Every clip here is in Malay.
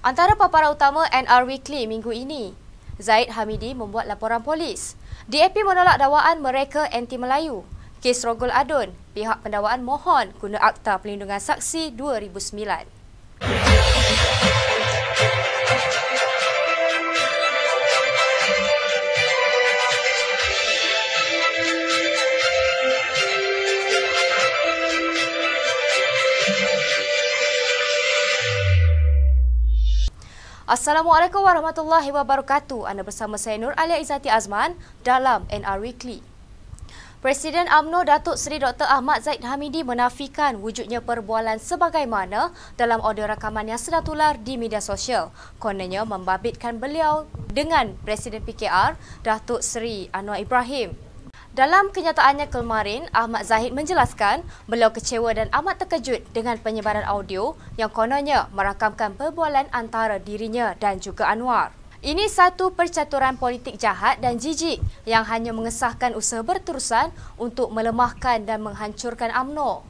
Antara paparan utama NR Weekly minggu ini, Zahid Hamidi membuat laporan polis. DAP menolak dakwaan mereka anti Melayu. Kes rogol adun, pihak pendakwaan mohon guna Akta Perlindungan Saksi 2009. Assalamualaikum warahmatullahi wabarakatuh. Anda bersama saya Nur Alia Izzati Azman dalam NR Weekly. Presiden UMNO Datuk Seri Dr. Ahmad Zahid Hamidi menafikan wujudnya perbualan sebagaimana dalam audio rakaman yang sedang tular di media sosial. Kononnya membabitkan beliau dengan Presiden PKR Datuk Seri Anwar Ibrahim. Dalam kenyataannya kemarin, Ahmad Zahid menjelaskan beliau kecewa dan amat terkejut dengan penyebaran audio yang kononnya merakamkan perbualan antara dirinya dan juga Anwar. Ini satu percaturan politik jahat dan jijik yang hanya mengesahkan usaha berterusan untuk melemahkan dan menghancurkan UMNO.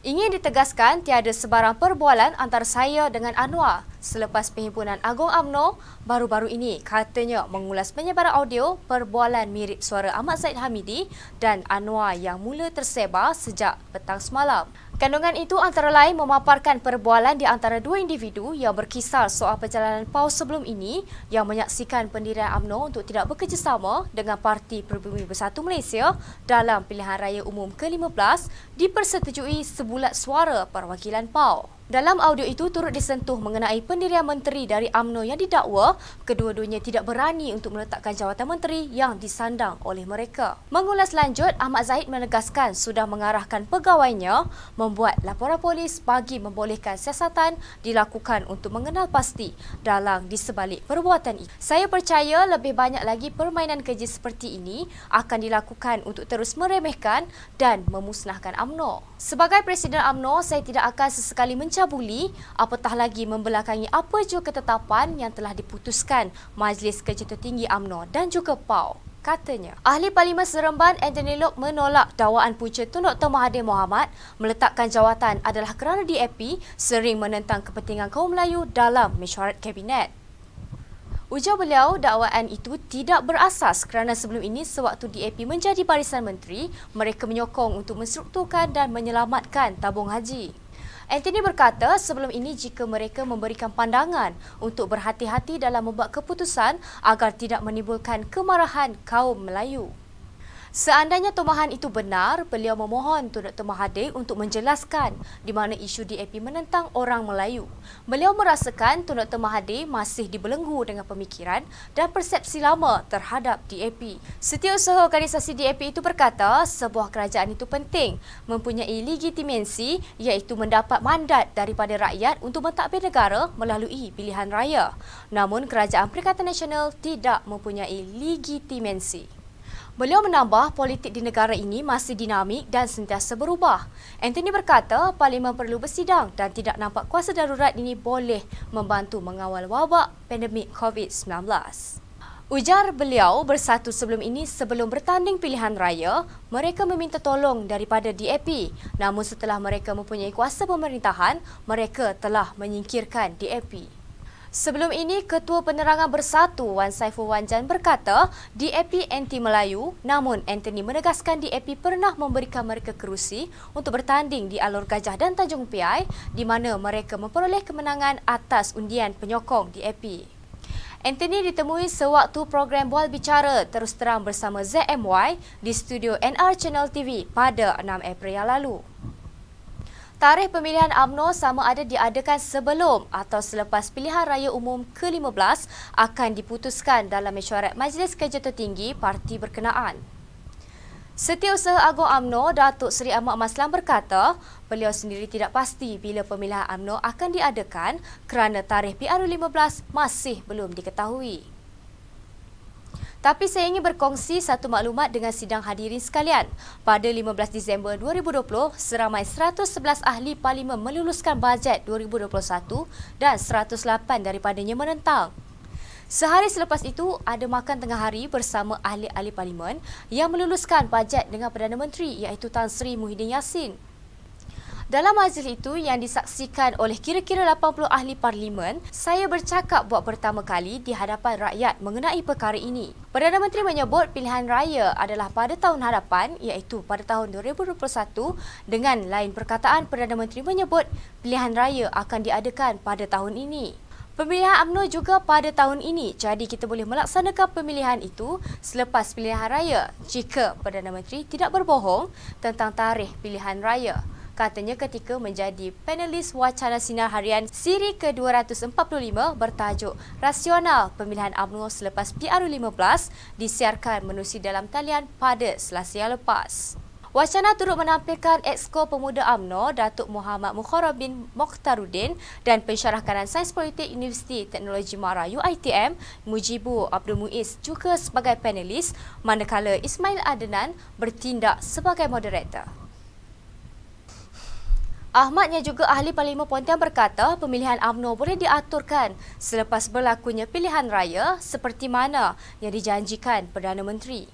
Ingin ditegaskan tiada sebarang perbualan antara saya dengan Anwar selepas Perhimpunan Agung UMNO baru-baru ini katanya mengulas penyebaran audio perbualan mirip suara Ahmad Zahid Hamidi dan Anwar yang mula tersebar sejak petang semalam. Kandungan itu antara lain memaparkan perbualan di antara dua individu yang berkisar soal perjalanan PAUS sebelum ini yang menyaksikan pendirian UMNO untuk tidak bekerjasama dengan Parti Pribumi Bersatu Malaysia dalam pilihan raya umum ke-15 dipersetujui sebulat suara perwakilan PAUS. Dalam audio itu turut disentuh mengenai pendirian menteri dari UMNO yang didakwa kedua-duanya tidak berani untuk meletakkan jawatan menteri yang disandang oleh mereka. Mengulas lanjut, Ahmad Zahid menegaskan sudah mengarahkan pegawainya membuat laporan polis bagi membolehkan siasatan dilakukan untuk mengenal pasti dalang di sebalik perbuatan itu. Saya percaya lebih banyak lagi permainan keji seperti ini akan dilakukan untuk terus meremehkan dan memusnahkan UMNO. Sebagai Presiden UMNO, saya tidak akan sesekali mencabuli apatah lagi membelakangi apa jua ketetapan yang telah diputuskan Majlis Kerja Tertinggi UMNO dan juga PAUS. Katanya, Ahli Parlimen Seremban Anthony Loke menolak dakwaan punca Tun Dr. Mahathir Mohamad meletakkan jawatan adalah kerana DAP sering menentang kepentingan kaum Melayu dalam mesyuarat Kabinet. Ujar beliau, dakwaan itu tidak berasas kerana sebelum ini sewaktu DAP menjadi barisan menteri, mereka menyokong untuk menstrukturkan dan menyelamatkan tabung haji. Anthony berkata sebelum ini jika mereka memberikan pandangan untuk berhati-hati dalam membuat keputusan agar tidak menimbulkan kemarahan kaum Melayu. Seandainya tomahan itu benar, beliau memohon Tun Dr. Mahathir untuk menjelaskan di mana isu DAP menentang orang Melayu. Beliau merasakan Tun Dr. Mahathir masih dibelenggu dengan pemikiran dan persepsi lama terhadap DAP. Setiausaha organisasi DAP itu berkata sebuah kerajaan itu penting mempunyai legitimasi iaitu mendapat mandat daripada rakyat untuk mentadbir negara melalui pilihan raya. Namun kerajaan Perikatan Nasional tidak mempunyai legitimasi. Beliau menambah politik di negara ini masih dinamik dan sentiasa berubah. Anthony berkata Parlimen perlu bersidang dan tidak nampak kuasa darurat ini boleh membantu mengawal wabak pandemik COVID-19. Ujar beliau, bersatu sebelum ini sebelum bertanding pilihan raya, mereka meminta tolong daripada DAP. Namun setelah mereka mempunyai kuasa pemerintahan, mereka telah menyingkirkan DAP. Sebelum ini, Ketua Penerangan Bersatu Wan Saiful Wanjan berkata DAP anti-Melayu, namun Anthony menegaskan DAP pernah memberikan mereka kerusi untuk bertanding di Alor Gajah dan Tanjung Piai di mana mereka memperoleh kemenangan atas undian penyokong DAP. Anthony ditemui sewaktu program Bual Bicara terus terang bersama ZMY di studio NR Channel TV pada 6 April yang lalu. Tarikh pemilihan UMNO sama ada diadakan sebelum atau selepas pilihan raya umum ke-15 akan diputuskan dalam mesyuarat Majlis Kerja Tertinggi parti berkenaan. Setiausaha Agung UMNO Datuk Seri Ahmad Maslan berkata beliau sendiri tidak pasti bila pemilihan UMNO akan diadakan kerana tarikh PRU15 masih belum diketahui. Tapi saya ingin berkongsi satu maklumat dengan sidang hadirin sekalian. Pada 15 Disember 2020, seramai 111 ahli parlimen meluluskan bajet 2021 dan 108 daripadanya menentang. Sehari selepas itu, ada makan tengah hari bersama ahli-ahli parlimen yang meluluskan bajet dengan Perdana Menteri iaitu Tan Sri Muhyiddin Yassin. Dalam majlis itu yang disaksikan oleh kira-kira 80 ahli parlimen, saya bercakap buat pertama kali di hadapan rakyat mengenai perkara ini. Perdana Menteri menyebut pilihan raya adalah pada tahun hadapan iaitu pada tahun 2021. Dengan lain perkataan, Perdana Menteri menyebut pilihan raya akan diadakan pada tahun ini. Pemilihan UMNO juga pada tahun ini, jadi kita boleh melaksanakan pemilihan itu selepas pilihan raya jika Perdana Menteri tidak berbohong tentang tarikh pilihan raya. Katanya ketika menjadi panelis wacana sinar harian siri ke-245 bertajuk Rasional Pemilihan UMNO Selepas PRU 15 disiarkan menerusi dalam talian pada Selasa yang lepas. Wacana turut menampilkan Exco Pemuda UMNO Datuk Muhammad Mukharram bin Mokhtaruddin dan Pensyarah Kanan Sains Politik Universiti Teknologi Mara UiTM Mujibu Abdul Muiz juga sebagai panelis, manakala Ismail Adnan bertindak sebagai moderator. Ahmad yang juga ahli Parlimen Pontian berkata pemilihan UMNO boleh diaturkan selepas berlakunya pilihan raya seperti mana yang dijanjikan Perdana Menteri.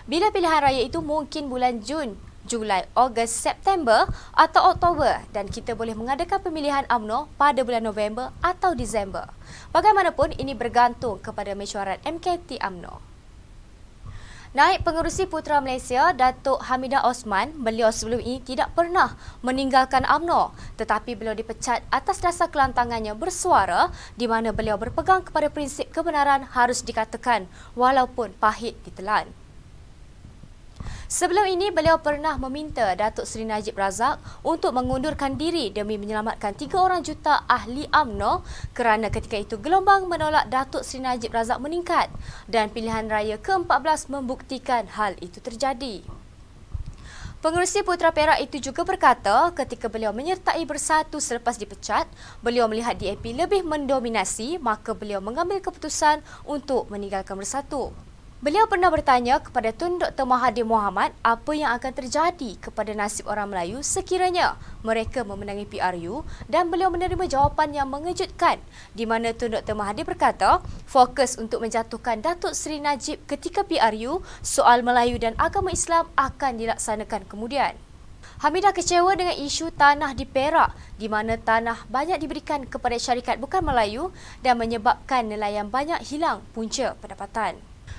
Bila pilihan raya itu mungkin bulan Jun, Julai, Ogos, September atau Oktober dan kita boleh mengadakan pemilihan UMNO pada bulan November atau Disember. Bagaimanapun ini bergantung kepada mesyuarat MKT UMNO. Naib Pengerusi Putera Malaysia, Datuk Hamidah Osman, beliau sebelum ini tidak pernah meninggalkan UMNO tetapi beliau dipecat atas dasar kelantangannya bersuara di mana beliau berpegang kepada prinsip kebenaran harus dikatakan walaupun pahit ditelan. Sebelum ini, beliau pernah meminta Datuk Seri Najib Razak untuk mengundurkan diri demi menyelamatkan 3 orang juta ahli UMNO kerana ketika itu gelombang menolak Datuk Seri Najib Razak meningkat dan pilihan raya ke-14 membuktikan hal itu terjadi. Pengerusi Putera Perak itu juga berkata ketika beliau menyertai Bersatu selepas dipecat, beliau melihat DAP lebih mendominasi maka beliau mengambil keputusan untuk meninggalkan Bersatu. Beliau pernah bertanya kepada Tun Dr. Mahathir Mohamad apa yang akan terjadi kepada nasib orang Melayu sekiranya mereka memenangi PRU dan beliau menerima jawapan yang mengejutkan di mana Tun Dr. Mahathir berkata fokus untuk menjatuhkan Datuk Seri Najib ketika PRU, soal Melayu dan agama Islam akan dilaksanakan kemudian. Hamidah kecewa dengan isu tanah di Perak di mana tanah banyak diberikan kepada syarikat bukan Melayu dan menyebabkan nelayan banyak hilang punca pendapatan.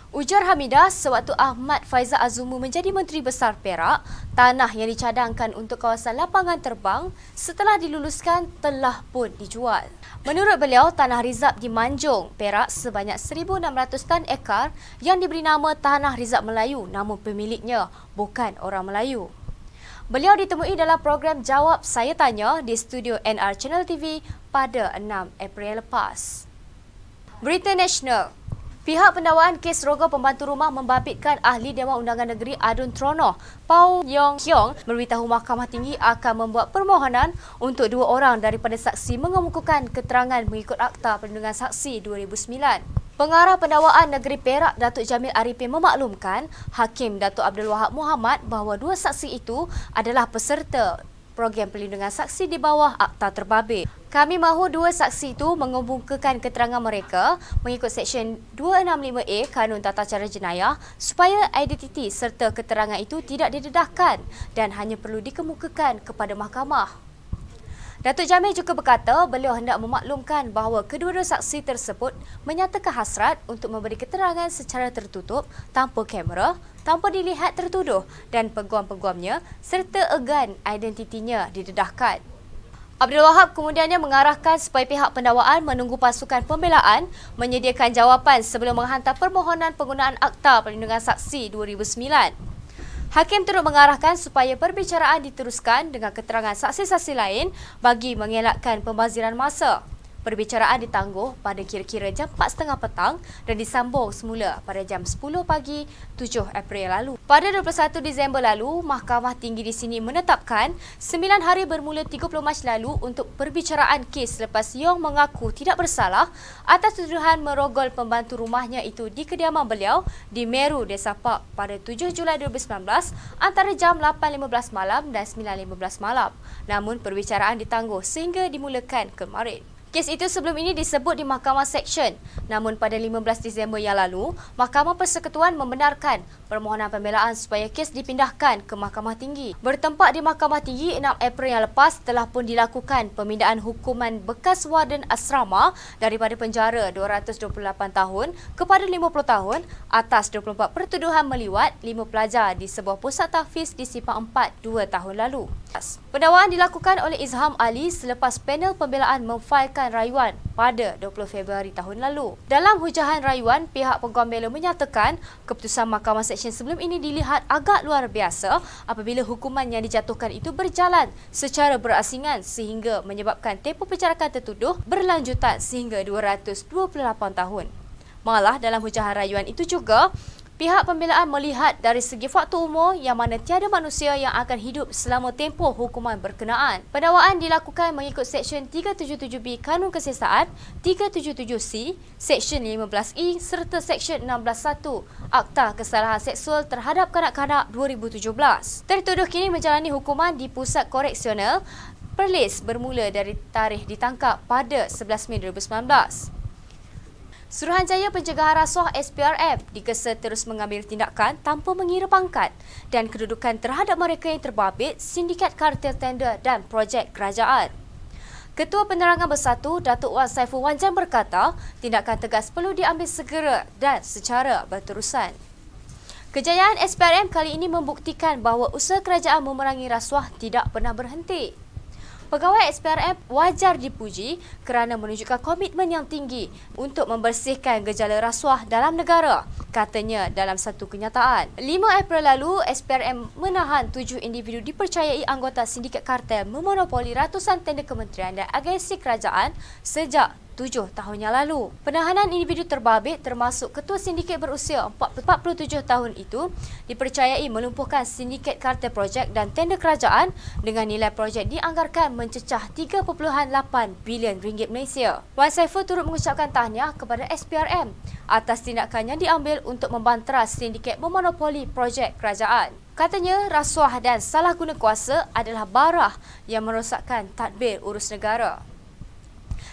Ujar Hamidah, sewaktu Ahmad Faizal Azumu menjadi Menteri Besar Perak, tanah yang dicadangkan untuk kawasan lapangan terbang setelah diluluskan telah pun dijual. Menurut beliau, tanah rizab di Manjung, Perak sebanyak 1,600 tan ekar yang diberi nama Tanah Rizab Melayu namun pemiliknya bukan orang Melayu. Beliau ditemui dalam program Jawab Saya Tanya di studio NR Channel TV pada 6 April lepas. Berita Nasional. Pihak pendakwaan kes rogol pembantu rumah membabitkan Ahli Dewan Undangan Negeri Adun Tronoh, Pau Yong Kiong, memberitahu Mahkamah Tinggi akan membuat permohonan untuk 2 orang daripada saksi mengemukakan keterangan mengikut Akta Perlindungan Saksi 2009. Pengarah Pendakwaan Negeri Perak, Datuk Jamil Arifin memaklumkan Hakim Datuk Abdul Wahab Muhammad bahawa 2 saksi itu adalah peserta program perlindungan saksi di bawah Akta Terbabit. Kami mahu 2 saksi itu mengemukakan keterangan mereka mengikut Seksyen 265A Kanun Tata Cara Jenayah supaya identiti serta keterangan itu tidak didedahkan dan hanya perlu dikemukakan kepada mahkamah. Datuk Jamil juga berkata beliau hendak memaklumkan bahawa kedua-dua saksi tersebut menyatakan hasrat untuk memberi keterangan secara tertutup tanpa kamera, tanpa dilihat tertuduh dan peguam-peguamnya serta enggan identitinya didedahkan. Abdul Wahab kemudiannya mengarahkan supaya pihak pendakwaan menunggu pasukan pembelaan menyediakan jawapan sebelum menghantar permohonan penggunaan Akta Perlindungan Saksi 2009. Hakim turut mengarahkan supaya perbicaraan diteruskan dengan keterangan saksi-saksi lain bagi mengelakkan pembaziran masa. Perbicaraan ditangguh pada kira-kira jam 4.30 petang dan disambung semula pada jam 10 pagi 7 April lalu. Pada 21 Disember lalu, Mahkamah Tinggi di sini menetapkan 9 hari bermula 30 Mac lalu untuk perbicaraan kes selepas Yong mengaku tidak bersalah atas tuduhan merogol pembantu rumahnya itu di kediaman beliau di Meru, Desa Pak pada 7 Julai 2019 antara jam 8.15 malam dan 9.15 malam. Namun perbicaraan ditangguh sehingga dimulakan kemarin. Kes itu sebelum ini disebut di Mahkamah Seksyen. Namun pada 15 Disember yang lalu, Mahkamah Persekutuan membenarkan permohonan pembelaan supaya kes dipindahkan ke Mahkamah Tinggi. Bertempat di Mahkamah Tinggi 6 April yang lepas telah pun dilakukan pemindahan hukuman bekas warden asrama daripada penjara 228 tahun kepada 50 tahun atas 24 pertuduhan meliwat 5 pelajar di sebuah pusat tahfiz di Simpang 4 2 tahun lalu. Pendakwaan dilakukan oleh Izham Ali selepas panel pembelaan memfailkan rayuan pada 20 Februari tahun lalu. Dalam hujahan rayuan, pihak peguam bela menyatakan keputusan Mahkamah Seksyen sebelum ini dilihat agak luar biasa apabila hukuman yang dijatuhkan itu berjalan secara berasingan sehingga menyebabkan tempoh pencarakan tertuduh berlanjutan sehingga 228 tahun. Malah dalam hujahan rayuan itu juga, pihak pembelaan melihat dari segi faktor umur yang mana tiada manusia yang akan hidup selama tempoh hukuman berkenaan. Pendakwaan dilakukan mengikut Seksyen 377B Kanun Kesiasaan, 377C, Seksyen 15E serta Seksyen 16.1 Akta Kesalahan Seksual Terhadap Kanak-kanak 2017. Tertuduh kini menjalani hukuman di Pusat Koreksional Perlis bermula dari tarikh ditangkap pada 11 Mei 2019. Suruhanjaya Pencegahan Rasuah SPRM digesa terus mengambil tindakan tanpa mengira pangkat dan kedudukan terhadap mereka yang terbabit sindikat kartel tender dan projek kerajaan. Ketua Penerangan Bersatu, Datuk Wan Saiful Wanjan berkata, tindakan tegas perlu diambil segera dan secara berterusan. Kejayaan SPRM kali ini membuktikan bahawa usaha kerajaan memerangi rasuah tidak pernah berhenti. Pegawai SPRM wajar dipuji kerana menunjukkan komitmen yang tinggi untuk membersihkan gejala rasuah dalam negara, katanya dalam satu kenyataan. 5 April lalu, SPRM menahan 7 individu dipercayai anggota sindiket kartel memonopoli ratusan tender kementerian dan agensi kerajaan sejak 7 tahun yang lalu. Penahanan individu terbabit termasuk ketua sindiket berusia 47 tahun itu dipercayai melumpuhkan sindiket kartel projek dan tender kerajaan dengan nilai projek dianggarkan mencecah 3.8 bilion ringgit Malaysia. Wan Saiful turut mengucapkan tahniah kepada SPRM atas tindakan yang diambil untuk membantera sindiket memonopoli projek kerajaan. Katanya, rasuah dan salah guna kuasa adalah barah yang merosakkan tadbir urus negara.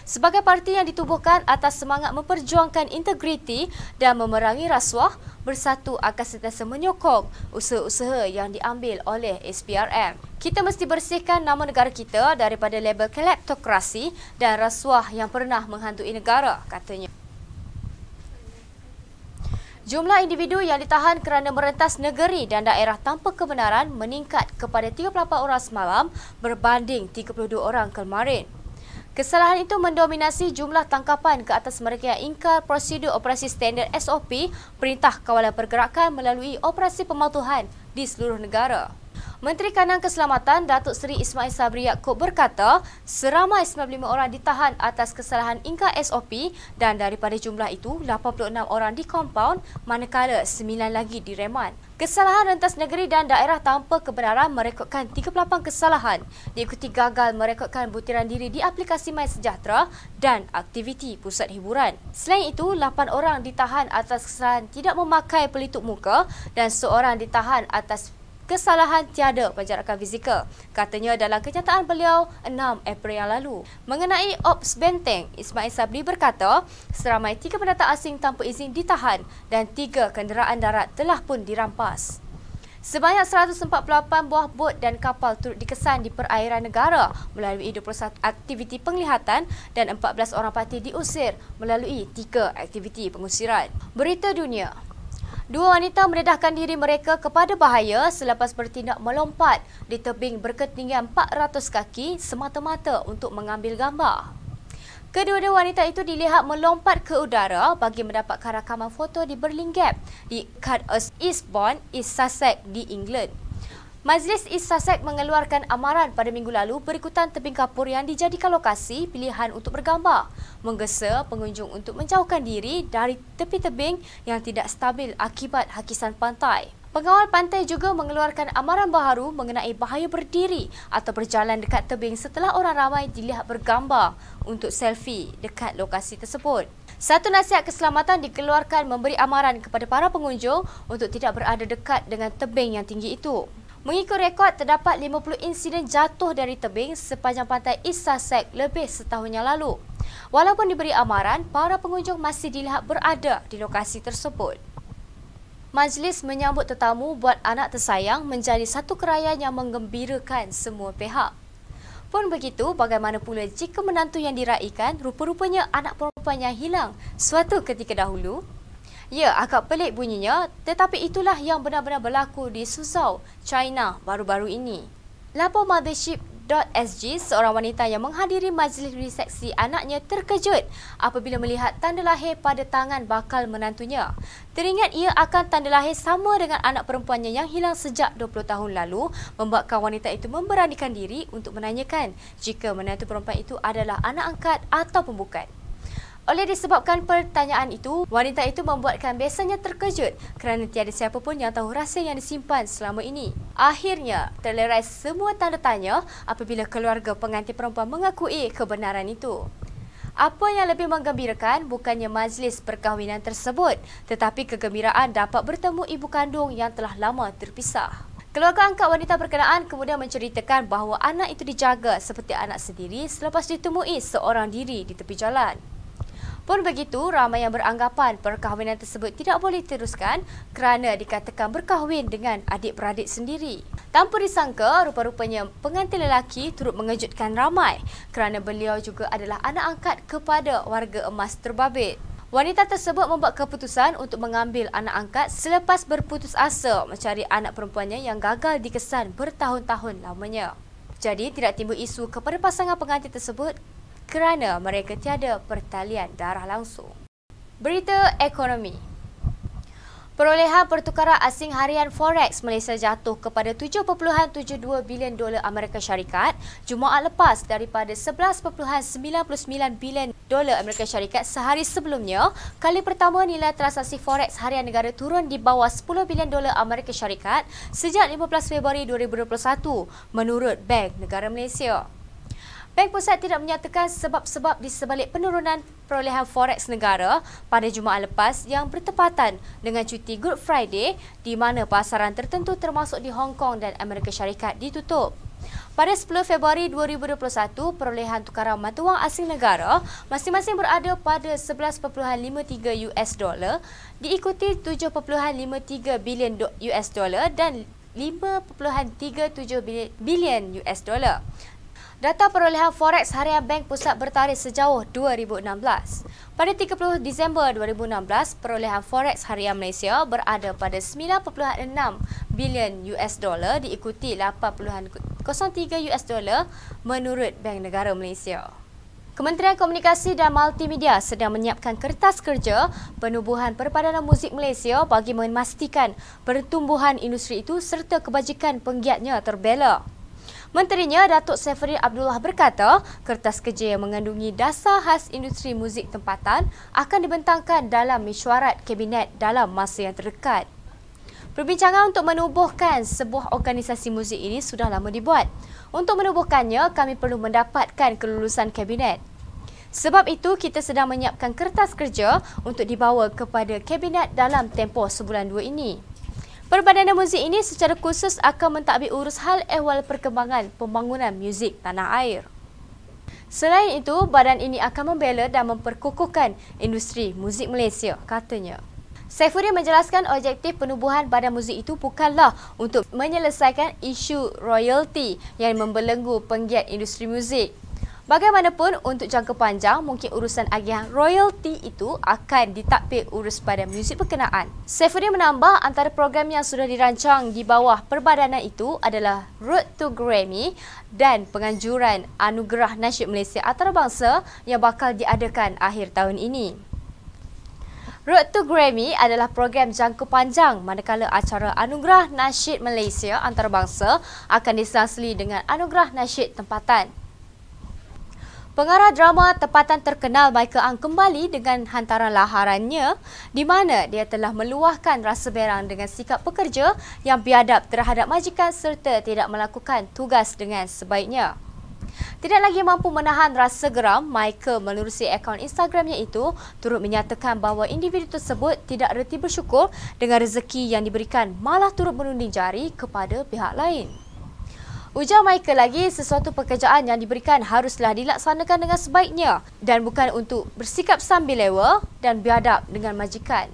Sebagai parti yang ditubuhkan atas semangat memperjuangkan integriti dan memerangi rasuah, Bersatu akan sentiasa menyokong usaha-usaha yang diambil oleh SPRM. Kita mesti bersihkan nama negara kita daripada label kleptokrasi dan rasuah yang pernah menghantui negara, katanya. Jumlah individu yang ditahan kerana merentas negeri dan daerah tanpa kebenaran meningkat kepada 38 orang semalam berbanding 32 orang kemarin. Kesalahan itu mendominasi jumlah tangkapan ke atas mereka yang ingkar prosedur operasi standard SOP Perintah Kawalan Pergerakan melalui operasi pematuhan di seluruh negara. Menteri Kanan Keselamatan Datuk Seri Ismail Sabri Yaakob berkata, seramai 95 orang ditahan atas kesalahan ingkar SOP dan daripada jumlah itu, 86 orang di kompaun manakala 9 lagi direman. Kesalahan rentas negeri dan daerah tanpa kebenaran merekodkan 38 kesalahan, diikuti gagal merekodkan butiran diri di aplikasi MySejahtera dan aktiviti pusat hiburan. Selain itu, 8 orang ditahan atas kesalahan tidak memakai pelitup muka dan seorang ditahan atas kesalahan tiada penjarakan fizikal, katanya dalam kenyataan beliau 6 April yang lalu. Mengenai Ops Benteng, Ismail Sabri berkata, seramai 3 pendatang asing tanpa izin ditahan dan 3 kenderaan darat telah pun dirampas. Sebanyak 148 buah bot dan kapal turut dikesan di perairan negara melalui 21 aktiviti penglihatan dan 14 orang parti diusir melalui 3 aktiviti pengusiran. Berita dunia. 2 wanita mendedahkan diri mereka kepada bahaya selepas bertindak melompat di tebing berketinggian 400 kaki semata-mata untuk mengambil gambar. Kedua-dua wanita itu dilihat melompat ke udara bagi mendapatkan rakaman foto di Birling Gap di Eastbourne, East Sussex di England. Majlis East Sussex mengeluarkan amaran pada minggu lalu berikutan tebing kapur yang dijadikan lokasi pilihan untuk bergambar, menggesa pengunjung untuk menjauhkan diri dari tepi tebing yang tidak stabil akibat hakisan pantai. Pengawal pantai juga mengeluarkan amaran baharu mengenai bahaya berdiri atau berjalan dekat tebing setelah orang ramai dilihat bergambar untuk selfie dekat lokasi tersebut. Satu nasihat keselamatan dikeluarkan memberi amaran kepada para pengunjung untuk tidak berada dekat dengan tebing yang tinggi itu. Mengikut rekod, terdapat 50 insiden jatuh dari tebing sepanjang pantai East Sussex lebih setahun yang lalu. Walaupun diberi amaran, para pengunjung masih dilihat berada di lokasi tersebut. Majlis menyambut tetamu buat anak tersayang menjadi satu kerajaan yang menggembirakan semua pihak. Pun begitu, bagaimana pula jika menantu yang diraikan rupa-rupanya anak perempuan yang hilang suatu ketika dahulu? Ya, agak pelik bunyinya, tetapi itulah yang benar-benar berlaku di Suzhou, China baru-baru ini. Lapor Mothership.sg, seorang wanita yang menghadiri majlis resepsi anaknya terkejut apabila melihat tanda lahir pada tangan bakal menantunya. Teringat ia akan tanda lahir sama dengan anak perempuannya yang hilang sejak 20 tahun lalu, membuatkan wanita itu memberanikan diri untuk menanyakan jika menantu perempuan itu adalah anak angkat ataupun bukan. Oleh disebabkan pertanyaan itu, wanita itu membuatkan besannya terkejut kerana tiada siapa pun yang tahu rahsia yang disimpan selama ini. Akhirnya, terlerai semua tanda tanya apabila keluarga pengantin perempuan mengakui kebenaran itu. Apa yang lebih menggembirakan bukannya majlis perkahwinan tersebut, tetapi kegembiraan dapat bertemu ibu kandung yang telah lama terpisah. Keluarga angkat wanita berkenaan kemudian menceritakan bahawa anak itu dijaga seperti anak sendiri selepas ditemui seorang diri di tepi jalan. Pun begitu, ramai yang beranggapan perkahwinan tersebut tidak boleh diteruskan kerana dikatakan berkahwin dengan adik-beradik sendiri. Tanpa disangka, rupa-rupanya pengantin lelaki turut mengejutkan ramai kerana beliau juga adalah anak angkat kepada warga emas terbabit. Wanita tersebut membuat keputusan untuk mengambil anak angkat selepas berputus asa mencari anak perempuannya yang gagal dikesan bertahun-tahun lamanya. Jadi, tidak timbul isu kepada pasangan pengantin tersebut kerana mereka tiada pertalian darah langsung. Berita ekonomi. Perolehan pertukaran asing harian Forex Malaysia jatuh kepada 7.72 bilion dolar Amerika Syarikat Jumaat lepas daripada 11.99 bilion dolar Amerika Syarikat sehari sebelumnya. Kali pertama nilai transaksi Forex harian negara turun di bawah 10 bilion dolar Amerika Syarikat sejak 15 Februari 2021 menurut Bank Negara Malaysia. Bank Pusat tidak menyatakan sebab-sebab di sebalik penurunan perolehan Forex negara pada Jumaat lepas yang bertepatan dengan cuti Good Friday di mana pasaran tertentu termasuk di Hong Kong dan Amerika Syarikat ditutup. Pada 10 Februari 2021, perolehan tukaran mata wang asing negara masing-masing berada pada 11.53 US dollar diikuti 7.53 bilion US dollar dan 5.37 bilion US dollar. Data perolehan Forex harian Bank Pusat bertarikh sejauh 2016. Pada 30 Disember 2016, perolehan Forex harian Malaysia berada pada 9.6 bilion US dollar diikuti 8.03 US dollar menurut Bank Negara Malaysia. Kementerian Komunikasi dan Multimedia sedang menyiapkan kertas kerja penubuhan Perpadanan Muzik Malaysia bagi memastikan pertumbuhan industri itu serta kebajikan penggiatnya terbela. Menterinya, Datuk Saifuddin Abdullah berkata, kertas kerja yang mengandungi dasar khas industri muzik tempatan akan dibentangkan dalam mesyuarat Kabinet dalam masa yang terdekat. Perbincangan untuk menubuhkan sebuah organisasi muzik ini sudah lama dibuat. Untuk menubuhkannya, kami perlu mendapatkan kelulusan Kabinet. Sebab itu, kita sedang menyiapkan kertas kerja untuk dibawa kepada Kabinet dalam tempoh sebulan dua ini. Perbadanan muzik ini secara khusus akan mentadbir urus hal ehwal perkembangan pembangunan muzik tanah air. Selain itu, badan ini akan membela dan memperkukuhkan industri muzik Malaysia, katanya. Saifuddin menjelaskan objektif penubuhan badan muzik itu bukanlah untuk menyelesaikan isu royalti yang membelenggu penggiat industri muzik. Bagaimanapun, untuk jangka panjang, mungkin urusan agihan royalti itu akan ditadbir urus pada muzik berkenaan. Saifuddin menambah antara program yang sudah dirancang di bawah perbadanan itu adalah Road to Grammy dan penganjuran Anugerah Nasyid Malaysia Antarabangsa yang bakal diadakan akhir tahun ini. Road to Grammy adalah program jangka panjang manakala acara Anugerah Nasyid Malaysia Antarabangsa akan diselasili dengan Anugerah Nasyid Tempatan. Pengarah drama tempatan terkenal Michael Ang kembali dengan hantaran laharannya di mana dia telah meluahkan rasa berang dengan sikap pekerja yang biadab terhadap majikan serta tidak melakukan tugas dengan sebaiknya. Tidak lagi mampu menahan rasa geram, Michael menerusi akaun Instagramnya itu turut menyatakan bahawa individu tersebut tidak reti bersyukur dengan rezeki yang diberikan malah turut menunding jari kepada pihak lain. Ujar Michael lagi, sesuatu pekerjaan yang diberikan haruslah dilaksanakan dengan sebaiknya dan bukan untuk bersikap sambil lewa dan biadab dengan majikan.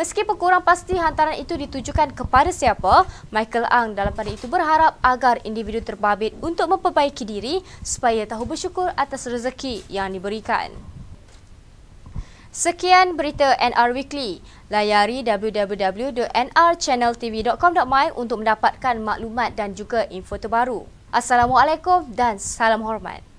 Meskipun kurang pasti hantaran itu ditujukan kepada siapa, Michael Ang dalam pada itu berharap agar individu terbabit untuk memperbaiki diri supaya tahu bersyukur atas rezeki yang diberikan. Sekian berita NR Weekly. Layari www.nrchanneltv.com.my untuk mendapatkan maklumat dan juga info terbaru. Assalamualaikum dan salam hormat.